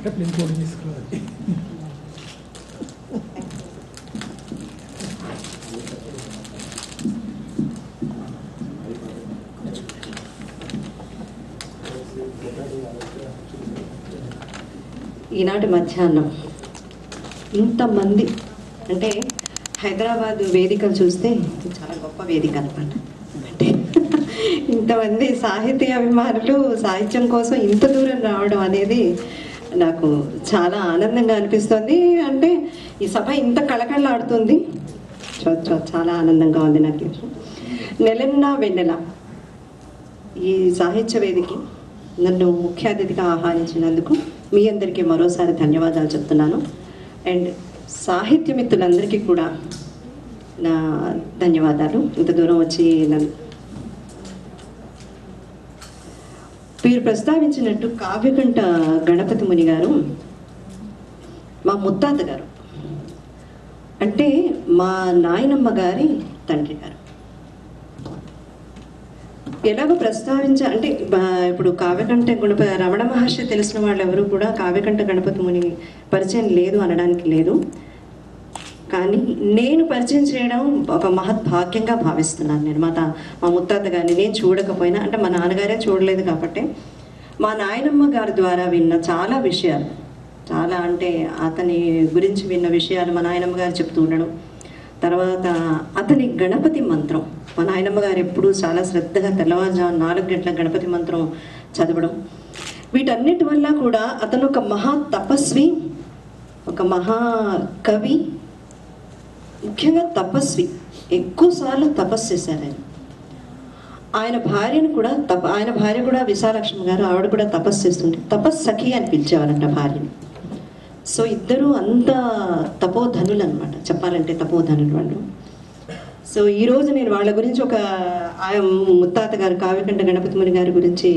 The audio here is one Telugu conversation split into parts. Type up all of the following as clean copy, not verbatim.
ఈనాటి మధ్యాహ్నం ఇంతమంది అంటే హైదరాబాద్ వేదికలు చూస్తే చాలా గొప్ప వేదిక అనమాట. అంటే ఇంతమంది సాహిత్య అభిమానులు సాహిత్యం కోసం ఇంత దూరం రావడం అనేది నాకు చాలా ఆనందంగా అనిపిస్తుంది. అంటే ఈ సభ ఇంత కళకళలాడుతుంది, చాలా ఆనందంగా ఉంది నాకు. నెలన్నా వెన్నెల ఈ సాహిత్య వేదిక నన్ను ముఖ్య అతిథిగా ఆహ్వానించినందుకు మీ అందరికీ మరోసారి ధన్యవాదాలు చెప్తున్నాను. అండ్ సాహిత్య మిత్రులందరికీ కూడా నా ధన్యవాదాలు. ఇంత దూరం వచ్చి మీరు ప్రస్తావించినట్టు కావ్యకంఠ గణపతి ముని గారు మా ముత్తాత గారు, అంటే మా నాయనమ్మ గారి తండ్రి గారు. ఎలాగో అంటే ఇప్పుడు కావ్యకంఠ రమణ మహర్షి తెలిసిన వాళ్ళు ఎవరు కూడా కావ్యకంఠ గణపతి ముని పరిచయం లేదు అనడానికి లేదు. కానీ నేను పరిచయం చేయడం ఒక మహద్భాగ్యంగా భావిస్తున్నాను. నేను మా ముత్తాత గారిని నేను చూడకపోయినా, అంటే మా నాన్నగారే చూడలేదు కాబట్టి మా నాయనమ్మ గారి ద్వారా విన్న చాలా విషయాలు, చాలా అంటే అతని గురించి విన్న విషయాలు మా నాయనమ్మ గారు చెప్తూ ఉండడం, తర్వాత అతని గణపతి మంత్రం మా నాయనమ్మ గారు ఎప్పుడూ చాలా శ్రద్ధగా తెల్లవారుజాము 4 గంటల గణపతి మంత్రం చదవడం, వీటన్నిటి వల్ల కూడా అతను ఒక మహా తపస్వి, ఒక మహా కవి, ముఖ్యంగా తపస్వి. ఎక్కువసార్లు తపస్సు చేశారు ఆయన భార్యను కూడా ఆయన భార్య కూడా విశాలక్ష్మి గారు, ఆవిడ కూడా తపస్సు చేస్తుంటే తపస్సఖి అని పిలిచేవారంట భార్యని. సో ఇద్దరు అంత తపోధనులు అనమాట, చెప్పాలంటే తపోధనులు వాళ్ళు. సో ఈరోజు నేను వాళ్ళ గురించి ఒక ముత్తాత గారు కావ్యకంఠ గణపతి ముని గారి గురించి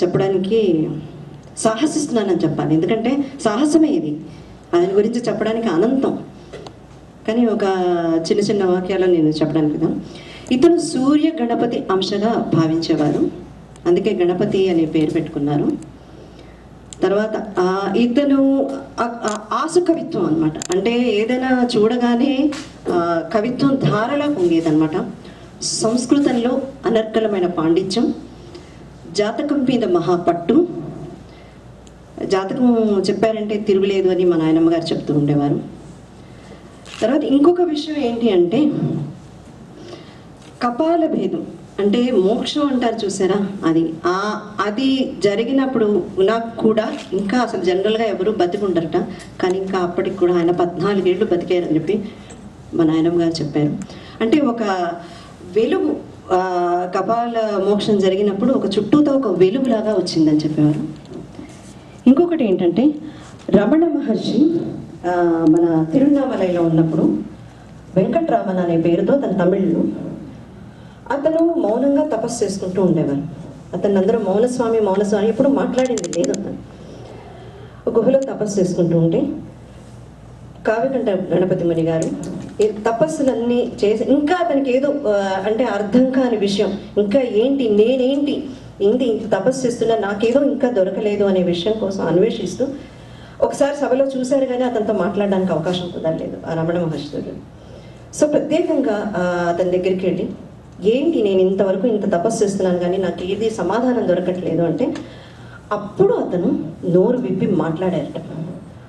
చెప్పడానికి సాహసిస్తున్నానని చెప్పాలి. ఎందుకంటే సాహసమే ఇది, ఆయన గురించి చెప్పడానికి అనంతం. కానీ ఒక చిన్న చిన్న వాక్యాలు నేను చెప్పడానికి కదా. ఇతను సూర్య గణపతి అంశగా భావించేవారు, అందుకే గణపతి అనే పేరు పెట్టుకున్నారు. తర్వాత ఇతను ఆసు కవిత్వం అనమాట, అంటే ఏదైనా చూడగానే కవిత్వం ధారలా పొంగేదనమాట. సంస్కృతంలో అనర్గళమైన పాండిత్యం, జాతకం మీద మహాపట్టు, జాతకం చెప్పారంటే తిరుగులేదు అని మా నాయనమ్మ గారు చెప్తూ ఉండేవారు. తర్వాత ఇంకొక విషయం ఏంటి అంటే కపాల భేదం, అంటే మోక్షం అంటారు చూసారా, అది జరిగినప్పుడు నాకు కూడా ఇంకా అసలు జనరల్గా ఎవరు బతికుండరట, కానీ ఇంకా అప్పటికి కూడా ఆయన 14 ఏళ్ళు బతికారని చెప్పి మా నాయనమ్మ గారు చెప్పారు. అంటే ఒక వెలుగు, కపాల మోక్షం జరిగినప్పుడు ఒక చుట్టూతో ఒక వెలుగులాగా వచ్చిందని చెప్పేవారు. ఇంకొకటి ఏంటంటే రమణ మహర్షి మన తిరువన్నామలైలో ఉన్నప్పుడు వెంకట్రామన్ అనే పేరుతో తన తమిళ్లో అతను మౌనంగా తపస్సు చేసుకుంటూ ఉండేవారు. అతను అందరూ మౌనస్వామి ఎప్పుడు మాట్లాడింది లేదు. అతను గుహలో తపస్సు చేసుకుంటూ ఉంటే కావ్యకంఠ గణపతి ముని గారు ఈ తపస్సులన్నీ చేసి ఇంకా అతనికి ఏదో అంటే అర్థం కాని విషయం, ఇంకా నేనేంటి ఇంత తపస్సు చేస్తున్నా, నాకేదో ఇంకా దొరకలేదు అనే విషయం కోసం అన్వేషిస్తూ ఒకసారి సభలో చూశారు, కానీ అతనితో మాట్లాడడానికి అవకాశం కుదరలేదు ఆ రమణ మహర్షి. సో ప్రత్యేకంగా అతని దగ్గరికి వెళ్ళి, ఏంటి నేను ఇంతవరకు ఇంత తపస్సు చేస్తున్నాను కానీ నాకు ఏది సమాధానం దొరకట్లేదు అంటే, అప్పుడు అతను నోరు విప్పి మాట్లాడారట.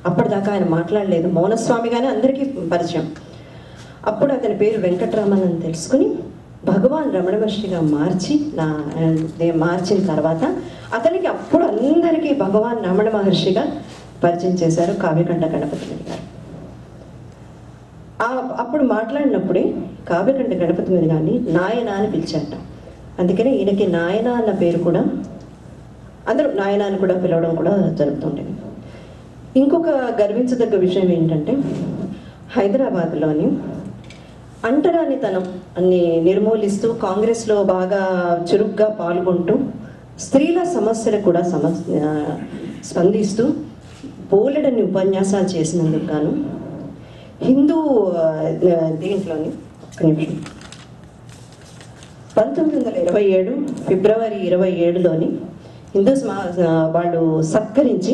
అప్పటిదాకా ఆయన మాట్లాడలేదు, మౌనస్వామిగానే అందరికీ పరిచయం. అప్పుడు అతని పేరు వెంకట్రామన్ అని తెలుసుకుని భగవాన్ రమణ మహర్షిగా మార్చిన తర్వాత అతనికి అప్పుడు అందరికీ భగవాన్ రమణ మహర్షిగా పరిచయం చేశారు కావ్యకంఠ గణపతి ముని గారు. అప్పుడు మాట్లాడినప్పుడే కావ్యకంఠ గణపతి ముని గారిని నాయన అని పిలిచారట. అందుకనే ఈయనకి నాయన అన్న పేరు కూడా, అందరూ నాయన అని కూడా పిలవడం కూడా జరుగుతుండేది. ఇంకొక గర్వించదగ్గ విషయం ఏంటంటే హైదరాబాద్లోని అంటరానితనం అన్ని నిర్మూలిస్తూ కాంగ్రెస్లో బాగా చురుగ్గా పాల్గొంటూ స్త్రీల సమస్యలకు కూడా స్పందిస్తూ బోలెడన్ని ఉపన్యాసాలు చేసినందుకు గాను హిందూ దీంట్లోని 1927 ఫిబ్రవరి 27లోని హిందూ వాళ్ళు సత్కరించి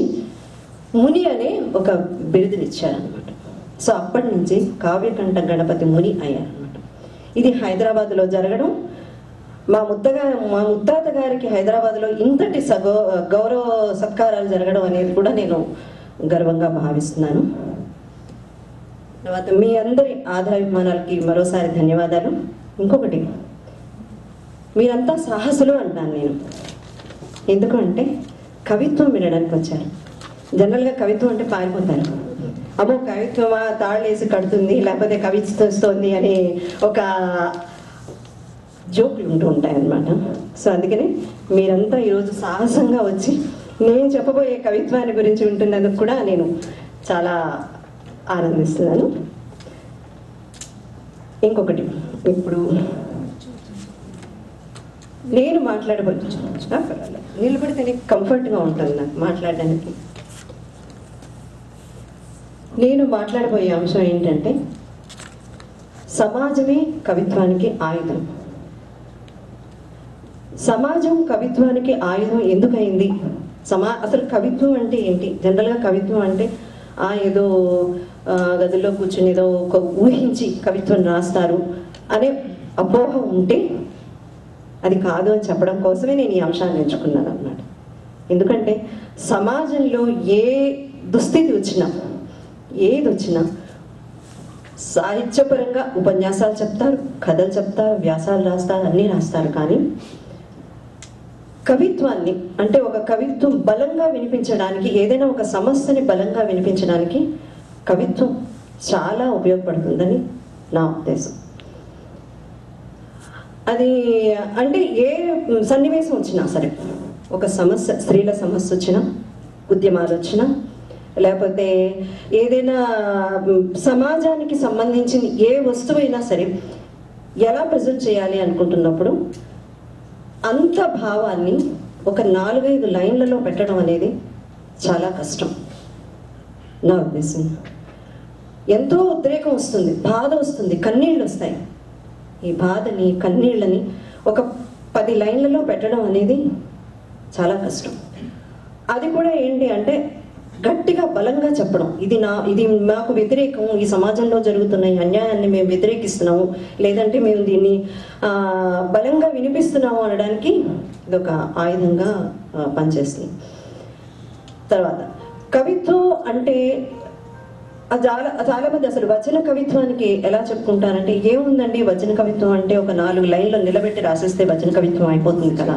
ముని అనే ఒక బిరుదునిచ్చారనమాట. సో అప్పటి నుంచి కావ్యకంఠ గణపతి ముని అయ్యారనమాట. ఇది హైదరాబాద్లో జరగడం, మా ముత్తాత గారికి హైదరాబాద్లో ఇంతటి గౌరవ సత్కారాలు జరగడం అనేది కూడా నేను గర్వంగా భావిస్తున్నాను. తర్వాత మీ అందరి ఆదరాభిమానాలకి మరోసారి ధన్యవాదాలు. ఇంకొకటి, మీరంతా సాహసులు అంటాను నేను. ఎందుకంటే కవిత్వం వినడానికి వచ్చారు. జనరల్గా కవిత్వం అంటే పారిపోతారు. అమ్మో కవిత్వమా, తాళ్ళేసి కడుతుంది, లేకపోతే కవిస్తోంది అని ఒక జోకులు ఉంటూ ఉంటాయి అన్నమాట. సో అందుకని మీరంతా ఈరోజు సాహసంగా వచ్చి నేను చెప్పబోయే కవిత్వాన్ని గురించి వింటున్నందుకు కూడా నేను చాలా ఆనందిస్తున్నాను. ఇంకొకటి, ఇప్పుడు నేను మాట్లాడబోతున్నా, నిలబడితేనే కంఫర్ట్గా ఉంటుంది నాకు మాట్లాడడానికి. నేను మాట్లాడబోయే అంశం ఏంటంటే, సమాజమే కవిత్వానికి ఆయుధం. సమాజం కవిత్వానికి ఆయుధం ఎందుకయింది? అసలు కవిత్వం అంటే ఏంటి? జనరల్గా కవిత్వం అంటే ఏదో గదిలో కూర్చుని ఏదో ఒక ఊహించి కవిత్వం రాస్తారు అనే అపోహ ఉంటే అది కాదు అని చెప్పడం కోసమే నేను ఈ అంశాన్ని ఎంచుకున్నాను అన్నమాట. ఎందుకంటే సమాజంలో ఏ దుస్థితి వచ్చినా, ఏది వచ్చినా సాహిత్యపరంగా ఉపన్యాసాలు చెప్తారు, కథలు చెప్తారు, వ్యాసాలు రాస్తారు, అన్నీ రాస్తారు. కానీ కవిత్వాన్ని అంటే ఒక కవిత్వం బలంగా వినిపించడానికి, ఏదైనా ఒక సమస్యని బలంగా వినిపించడానికి కవిత్వం చాలా ఉపయోగపడుతుందని నా ఉద్దేశం. అది అంటే ఏ సన్నివేశం వచ్చినా సరే, ఒక సమస్య, స్త్రీల సమస్య వచ్చినా, ఉద్యమాలు వచ్చినా, లేకపోతే ఏదైనా సమాజానికి సంబంధించిన ఏ వస్తువైనా సరే ఎలా ప్రజెంట్ చేయాలి అనుకుంటున్నప్పుడు అంత భావాన్ని ఒక 4-5 లైన్లలో పెట్టడం అనేది చాలా కష్టం నా ఉద్దేశం. ఎంతో ఉద్రేకం వస్తుంది, బాధ వస్తుంది, కన్నీళ్ళు వస్తాయి. ఈ బాధని, కన్నీళ్ళని ఒక 10 లైన్లలో పెట్టడం అనేది చాలా కష్టం. అది కూడా ఏంటి అంటే గట్టిగా బలంగా చెప్పడం, ఇది మాకు వ్యతిరేకం, ఈ సమాజంలో జరుగుతున్న ఈ అన్యాయాన్ని మేము వ్యతిరేకిస్తున్నాము, లేదంటే మేము దీన్ని బలంగా వినిపిస్తున్నాము అనడానికి ఇది ఒక ఆయుధంగా పనిచేస్తుంది. తర్వాత కవిత్వం అంటే చాలా మంది అసలు వచన కవిత్వానికి ఎలా చెప్పుకుంటారంటే, ఏముందండి వచన కవిత్వం అంటే ఒక 4 లైన్లు నిలబెట్టి రాసేస్తే వచన కవిత్వం అయిపోతుంది కదా.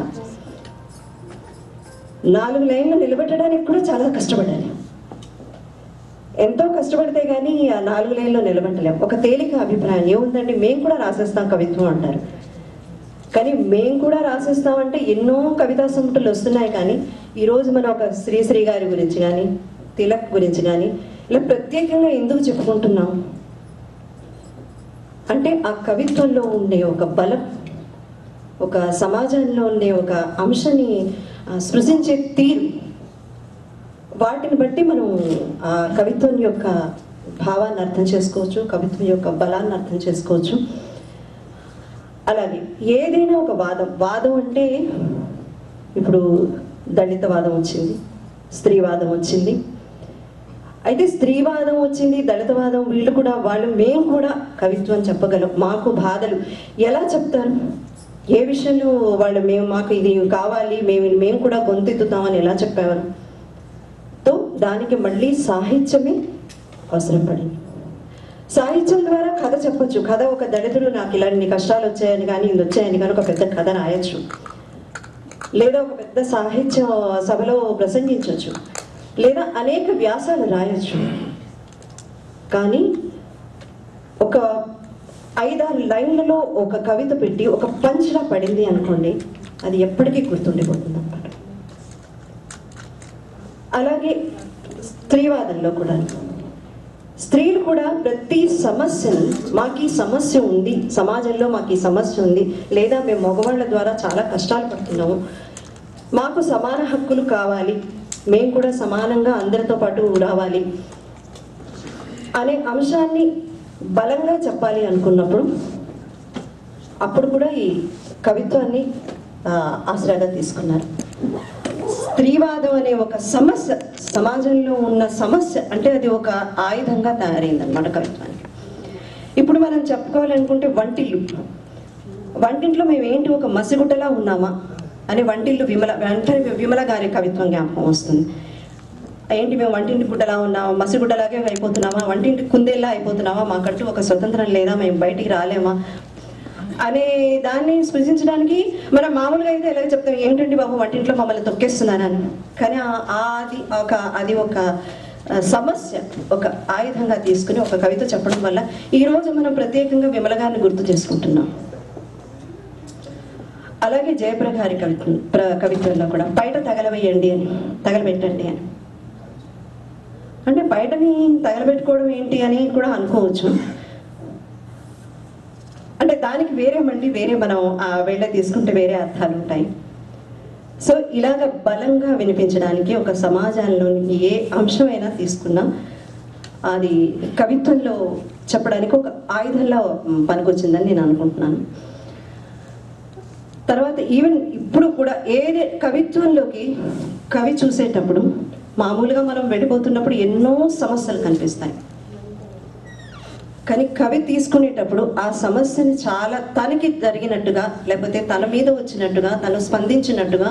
4 లైన్లు నిలబెట్టడానికి కూడా చాలా కష్టపడాలి. ఎంతో కష్టపడితే కానీ ఆ 4 లైన్లు నిలబెట్టలేం. ఒక తేలిక అభిప్రాయం, ఏముందండి మేము కూడా రాసేస్తాం కవిత్వం అంటారు. కానీ మేము కూడా రాసేస్తామంటే ఎన్నో కవితా సంపుటలు వస్తున్నాయి. కానీ ఈరోజు మనం ఒక శ్రీశ్రీ గారి గురించి కానీ, తిలక్ గురించి కానీ ఇలా ప్రత్యేకంగా ఎందుకు చెప్పుకుంటున్నాం అంటే, ఆ కవిత్వంలో ఉండే ఒక బలం, ఒక సమాజంలో ఉండే ఒక అంశాన్ని స్పృశించే తీరు, వాటిని బట్టి మనం ఆ కవిత్వం యొక్క భావాన్ని అర్థం చేసుకోవచ్చు, కవిత్వం యొక్క బలాన్ని అర్థం చేసుకోవచ్చు. అలాగే ఏదైనా ఒక వాదం అంటే ఇప్పుడు దళితవాదం వచ్చింది, స్త్రీవాదం వచ్చింది. అయితే స్త్రీవాదం వచ్చింది, దళితవాదం, మేము కూడా కవిత్వం చెప్పగలం. మాకు బాధలు ఎలా చెప్తారు? ఏ విషయంలో మాకు ఇది కావాలి, మేము కూడా గొంతెత్తుతామని ఎలా చెప్పేవారు? తో దానికి మళ్ళీ సాహిత్యమే అవసరం పడింది. సాహిత్యం ద్వారా కథ చెప్పొచ్చు. కథ ఒక దళితుడు నాకు ఇలాంటి కష్టాలు వచ్చాయని కానీ, ఇది వచ్చాయని కానీ ఒక పెద్ద కథ రాయొచ్చు, లేదా ఒక పెద్ద సాహిత్య సభలో ప్రసంగించవచ్చు, లేదా అనేక వ్యాసాలు రాయొచ్చు. కానీ ఒక 5-6 లైన్లలో ఒక కవిత పెట్టి ఒక పంచ్లా పడింది అనుకోండి, అది ఎప్పటికీ గుర్తుండిపోతుంది అన్నమాట. అలాగే స్త్రీవాదంలో కూడా స్త్రీలు కూడా ప్రతి సమస్యను, మాకు ఈ సమస్య ఉంది, సమాజంలో మాకు ఈ సమస్య ఉంది, లేదా మేము మగవాళ్ళ ద్వారా చాలా కష్టాలు పడుతున్నాము, మాకు సమాన హక్కులు కావాలి, మేము కూడా సమానంగా అందరితో పాటు రావాలి అనే అంశాన్ని బలంగా చెప్పాలి అనుకున్నప్పుడు అప్పుడు కూడా ఈ కవిత్వాన్ని ఆసరాగా తీసుకున్నారు. స్త్రీవాదం అనే ఒక సమాజంలో ఉన్న సమస్య అంటే అది ఒక ఆయుధంగా తయారైందన్నమాట కవిత్వానికి. ఇప్పుడు మనం చెప్పుకోవాలనుకుంటే వంటింట్లో మేము ఏంటి ఒక మసిగుడ్డలా ఉన్నామా అని వంటిల్లు విమల గారి కవిత్వం జ్ఞాపకం వస్తుంది. ఏంటి మేము వంటింటి గుడ్డలా ఉన్నామా, మసిగుడ్డలాగే అయిపోతున్నామా, వంటింటి కుందేలా అయిపోతున్నామా, మాకంటూ ఒక స్వతంత్రం లేదా, మేము బయటికి రాలేమా అనే దాన్ని స్పృశించడానికి మనం మామూలుగా అయితే ఎలాగ చెప్తాం, ఏంటండి బాబు వంటింట్లో మమ్మల్ని తొక్కేస్తున్నారని. కానీ అది ఒక సమస్య ఒక ఆయుధంగా తీసుకుని ఒక కవిత చెప్పడం వల్ల ఈరోజు మనం ప్రత్యేకంగా విమల గారిని గుర్తు చేసుకుంటున్నాం. అలాగే జయప్రద గారి కవిత్వంలో కూడా బయట తగలబెట్టండి అని, అంటే బయటని తగలబెట్టుకోవడం ఏంటి అని కూడా అనుకోవచ్చు. అంటే దానికి వేరే మనం వెళ్ళ తీసుకుంటే వేరే అర్థాలు ఉంటాయి. సో ఇలాగ బలంగా వినిపించడానికి ఒక సమాజంలోని ఏ అంశమైనా తీసుకున్నా అది కవిత్వంలో చెప్పడానికి ఒక ఆయుధంలో పనికొచ్చిందని నేను అనుకుంటున్నాను. తర్వాత ఈవెన్ ఇప్పుడు కూడా కవిత్వంలోకి కవి చూసేటప్పుడు మామూలుగా మనం వెళ్ళిపోతున్నప్పుడు ఎన్నో సమస్యలు కనిపిస్తాయి. కానీ కవి తీసుకునేటప్పుడు ఆ సమస్యని చాలా తనకి జరిగినట్టుగా, లేకపోతే తన మీద వచ్చినట్టుగా, తను స్పందించినట్టుగా,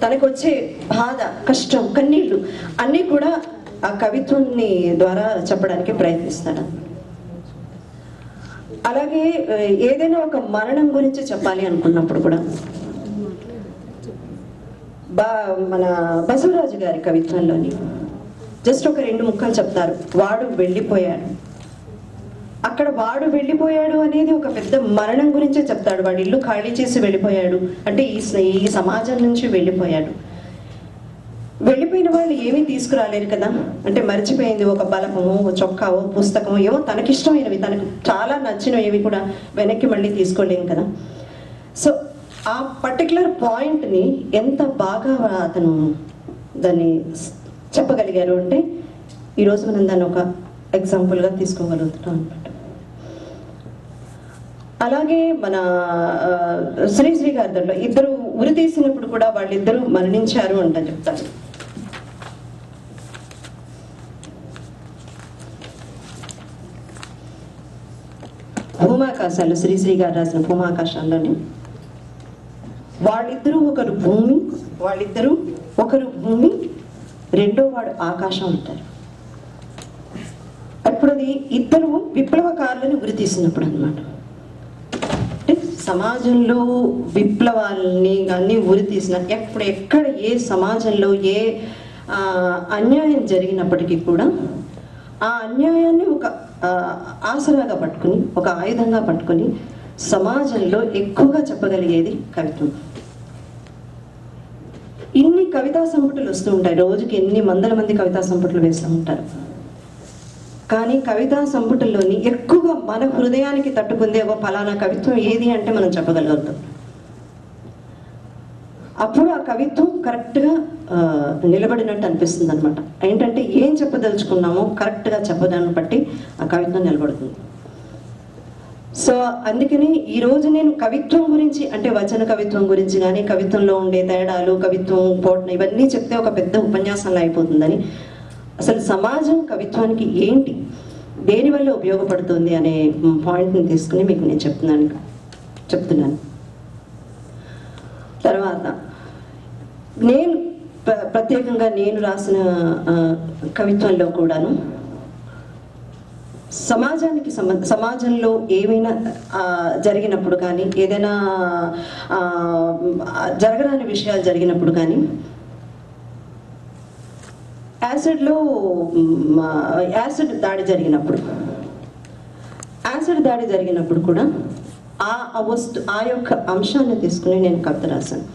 తనకు వచ్చే బాధ, కష్టం, కన్నీళ్ళు అన్నీ కూడా ఆ కవిత్వాన్ని ద్వారా చెప్పడానికి ప్రయత్నిస్తాడు. అలాగే ఏదైనా ఒక మరణం గురించి చెప్పాలి అనుకున్నప్పుడు కూడా మన బసవరాజు గారి కవిత్వంలోని జస్ట్ ఒక 2 ముక్కలు చెప్తారు. వాడు వెళ్ళిపోయాడు. అక్కడ వాడు వెళ్ళిపోయాడు అనేది ఒక పెద్ద మరణం గురించే చెప్తాడు. వాడు ఇల్లు ఖాళీ చేసి వెళ్ళిపోయాడు అంటే ఈ సమాజం నుంచి వెళ్ళిపోయాడు. వెళ్ళిపోయిన వాళ్ళు ఏమీ తీసుకురాలేరు కదా, అంటే మర్చిపోయింది ఒక బలపమో, చొక్కావో, పుస్తకమో, ఏవో తనకిష్టమైనవి, తనకు చాలా నచ్చినవి కూడా వెనక్కి మళ్ళీ తీసుకోలేము కదా. సో ఆ పర్టికులర్ పాయింట్ని ఎంత బాగా అతను దాన్ని చెప్పగలిగారు అంటే ఈరోజు మనం దాన్ని ఒక ఎగ్జాంపుల్గా తీసుకోగలుగుతున్నాం అన్నమాట. అలాగే మన శ్రీశ్రీ గారిలో ఇద్దరు ఉరి తీసినప్పుడు కూడా వాళ్ళిద్దరూ మరణించారు అంట చెప్తారు. భూమాకాశాలు శ్రీశ్రీ గారు రాసిన భూమాకాశాల్లోని వాళ్ళిద్దరూ ఒకరు భూమి రెండో వాడు ఆకాశం అంటారు. అప్పుడు అది ఇద్దరు విప్లవకారులను ఉరి తీసినప్పుడు అన్నమాట. అంటే సమాజంలో విప్లవాల్ని కానీ ఉరి తీసిన ఎక్కడ ఏ సమాజంలో ఏ అన్యాయం జరిగినప్పటికీ కూడా ఆ అన్యాయాన్ని ఒక ఆసరాగా పట్టుకుని, ఒక ఆయుధంగా పట్టుకుని సమాజంలో ఎక్కువగా చెప్పగలిగేది కవిత్వం. ఇన్ని కవితా సంపుటలు వస్తూ ఉంటాయి, రోజుకి ఎన్ని వందల మంది కవితా సంపుటలు వేస్తూ ఉంటారు. కానీ కవితా సంపుటల్లోని ఎక్కువగా మన హృదయానికి తట్టుకుందే ఒక ఫలానా కవిత్వం ఏది అంటే మనం చెప్పగలుగుతాం. అప్పుడు ఆ కవిత్వం కరెక్ట్గా నిలబడినట్టు అనిపిస్తుంది అనమాట. ఏంటంటే ఏం చెప్పదలుచుకున్నామో కరెక్ట్గా చెప్పదాన్ని బట్టి ఆ కవిత్వం నిలబడుతుంది. సో అందుకని ఈరోజు నేను కవిత్వం గురించి, అంటే వచన కవిత్వం గురించి కానీ, కవిత్వంలో ఉండే తేడాలు, కవిత్వం పోటన ఇవన్నీ చెప్తే ఒక పెద్ద ఉపన్యాసంలో అయిపోతుందని, అసలు సమాజం కవిత్వానికి ఏంటి, దేనివల్ల ఉపయోగపడుతుంది అనే పాయింట్ని తీసుకుని మీకు నేను చెప్తున్నాను. తర్వాత నేను ప్రత్యేకంగా నేను రాసిన కవిత్వంలో కూడాను సమాజంలో ఏమైనా జరిగినప్పుడు కానీ, ఏదైనా జరగరాని విషయాలు జరిగినప్పుడు కానీ, యాసిడ్ దాడి జరిగినప్పుడు కూడా ఆ యొక్క అంశాన్ని తీసుకుని నేను కవిత రాశాను.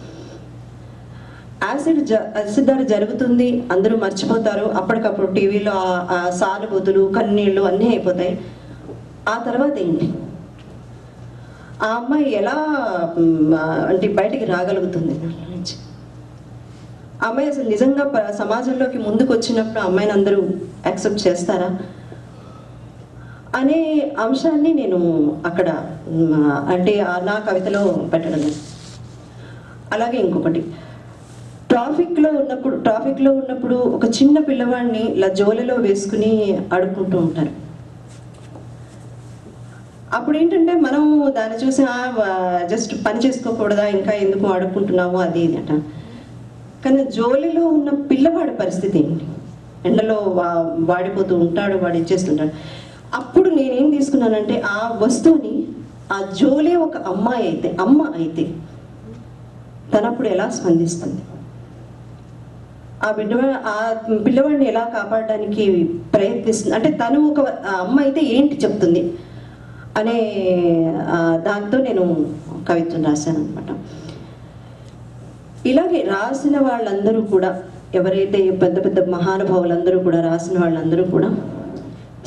యాసిడ్ దాడి జరుగుతుంది, అందరూ మర్చిపోతారు, అప్పటికప్పుడు టీవీలో సానుభూతులు, కన్నీళ్ళు అన్నీ అయిపోతాయి. ఆ తర్వాత ఏంటి, ఆ అమ్మాయి ఎలా అంటే బయటికి రాగలుగుతుంది దాంట్లో నుంచి? ఆ అమ్మాయి అసలు నిజంగా సమాజంలోకి ముందుకు వచ్చినప్పుడు ఆ అమ్మాయిని అందరూ యాక్సెప్ట్ చేస్తారా అనే అంశాన్ని నేను అక్కడ అంటే నా కవితలో పెట్టడం. అలాగే ఇంకొకటి, ట్రాఫిక్లో ఉన్నప్పుడు ఒక చిన్న పిల్లవాడిని ఇలా జోలిలో వేసుకుని ఆడుకుంటూ ఉంటారు. అప్పుడు ఏంటంటే మనం దాన్ని చూసి జస్ట్ పని చేసుకోకూడదా, ఇంకా ఎందుకు ఆడుకుంటున్నాము అది ఇది అంట. కానీ జోలిలో ఉన్న పిల్లవాడి పరిస్థితి ఏంటి? ఎండలో వాడిపోతూ ఉంటాడు, వాడు ఇచ్చేస్తుంటాడు. అప్పుడు నేనేం తీసుకున్నానంటే ఆ వస్తువుని, ఆ జోలే ఒక అమ్మ అయితే తనప్పుడు ఎలా స్పందిస్తుంది, ఆ పిల్లవాడిని ఎలా కాపాడడానికి ప్రయత్నిస్తుంది, అంటే తను ఒక అమ్మ అయితే ఏంటి చెప్తుంది అనే దాంతో నేను కవిత్వం రాశాను అనమాట. ఇలాగే రాసిన వాళ్ళందరూ కూడా, ఎవరైతే పెద్ద పెద్ద మహానుభావులందరూ కూడా రాసిన వాళ్ళందరూ కూడా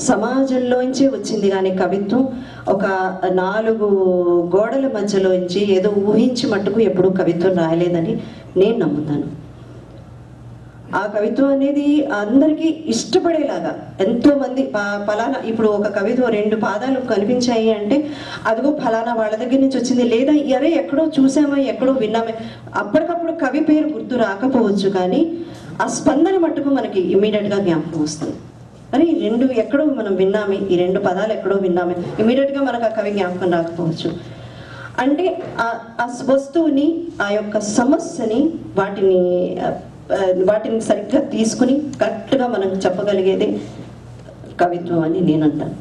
సమాజంలోంచి వచ్చింది. కానీ కవిత్వం ఒక 4 గోడల మధ్యలోంచి ఏదో ఊహించి మట్టుకు ఎప్పుడూ కవిత్వం రాయలేదని నేను నమ్ముతాను. ఆ కవిత్వం అనేది అందరికీ ఇష్టపడేలాగా, ఎంతోమంది ఫలానా, ఇప్పుడు ఒక కవిత్వం 2 పాదాలు కనిపించాయి అంటే అదిగో ఫలానా వాళ్ళ దగ్గర నుంచి వచ్చింది, లేదా అరే ఎక్కడో చూసామా, ఎక్కడో విన్నామే. అప్పటికప్పుడు కవి పేరు గుర్తు రాకపోవచ్చు, కానీ ఆ స్పందన మట్టుకు మనకి ఇమీడియట్గా జ్ఞాపకం వస్తుంది. అరే ఈ 2 ఎక్కడో మనం విన్నామే, ఈ 2 పదాలు ఎక్కడో విన్నామే, ఇమీడియట్గా మనకు ఆ కవి జ్ఞాపకం రాకపోవచ్చు. అంటే ఆ వస్తువుని, ఆ యొక్క సమస్యని, వాటిని సరిగ్గా తీసుకుని కరెక్ట్గా మనం చెప్పగలిగేదే కవిత్వం అని నేను అంటాను.